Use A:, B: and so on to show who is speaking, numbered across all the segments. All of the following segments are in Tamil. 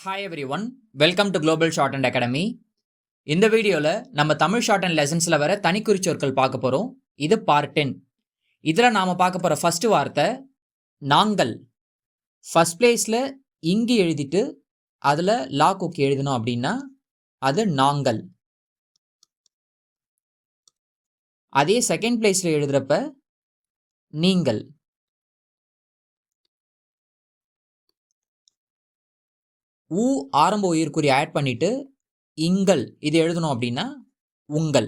A: Hi every one, welcome to global short and academy. இந்த வீடியோவில் நம்ம தமிழ் ஷார்ட் அண்ட் லெசன்ஸில் வர தனிக்குறிச்சொற்கள் பார்க்க போகிறோம். இது பார்ட் 10. இதில் நாம் பார்க்க போகிற ஃபர்ஸ்ட் வார்த்தை நாங்கள். ஃபர்ஸ்ட் பிளேஸில் இங்கு எழுதிட்டு அதில் லா கொக்கி எழுதணும் அப்படின்னா அது நாங்கள். அதே செகண்ட் பிளேஸில் எழுதுகிறப்ப நீங்கள். ஊ ஆரம்ப உயிர்க்குறி ஆட் பண்ணிட்டு இங்கள் இது எழுதணும் அப்படின்னா உங்கள்.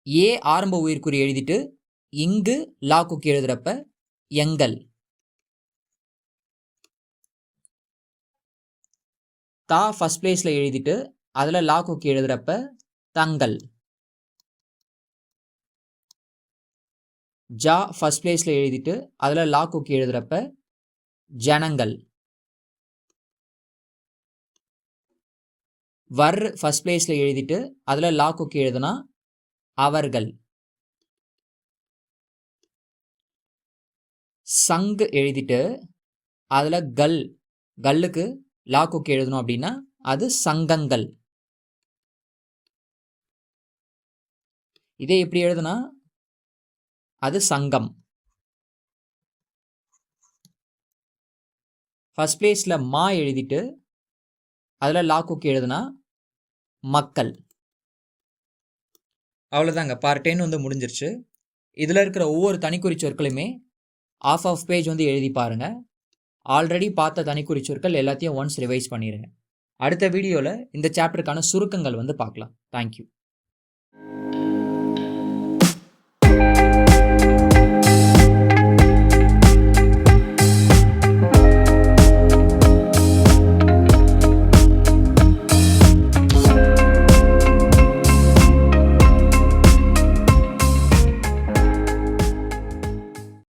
A: ஏ ஆரம்ப உயிர்க்குறி எழுதிட்டு இங்கு லா கொக்கி எழுதுறப்ப எங்கள். தா ஃபர்ஸ்ட் பிளேஸ்ல எழுதிட்டு அதுல லா கொக்கி எழுதுறப்ப தங்கள். ஜா ஃபர்ஸ்ட் பிளேஸ்ல எழுதிட்டு அதுல லா கொக்கி எழுதுறப்ப ஜனங்கள். வர் ஃபர்ஸ்ட் பிளேஸ்ல எழுதிட்டு அதுல லா கொக்கி எழுதுனா அவர்கள். சங்கு எழுதிட்டு அதுல கல்லுக்கு லா கொக்கி எழுதணும் அப்படின்னா அது சங்கங்கள். இதே எப்படி எழுதுனா அது சங்கம். ஃபர்ஸ்ட் பிளேஸ்ல மா எழுதிட்டு அதில் லா கொக்கி எழுதுனா மக்கள். அவ்வளோதாங்க, பார்ட் 10 முடிஞ்சிருச்சு. இதில் இருக்கிற ஒவ்வொரு தனிக்குறி சொற்களுமே ஆஃப் பேஜ் எழுதி பாருங்க. ஆல்ரெடி பார்த்த தனிக்குறி சொற்கள் எல்லாத்தையும் ஒன்ஸ் ரிவைஸ் பண்ணிடுங்க. அடுத்த வீடியோவில் இந்த சாப்டருக்கான சுருக்கங்கள் பார்க்கலாம். தேங்க்யூ.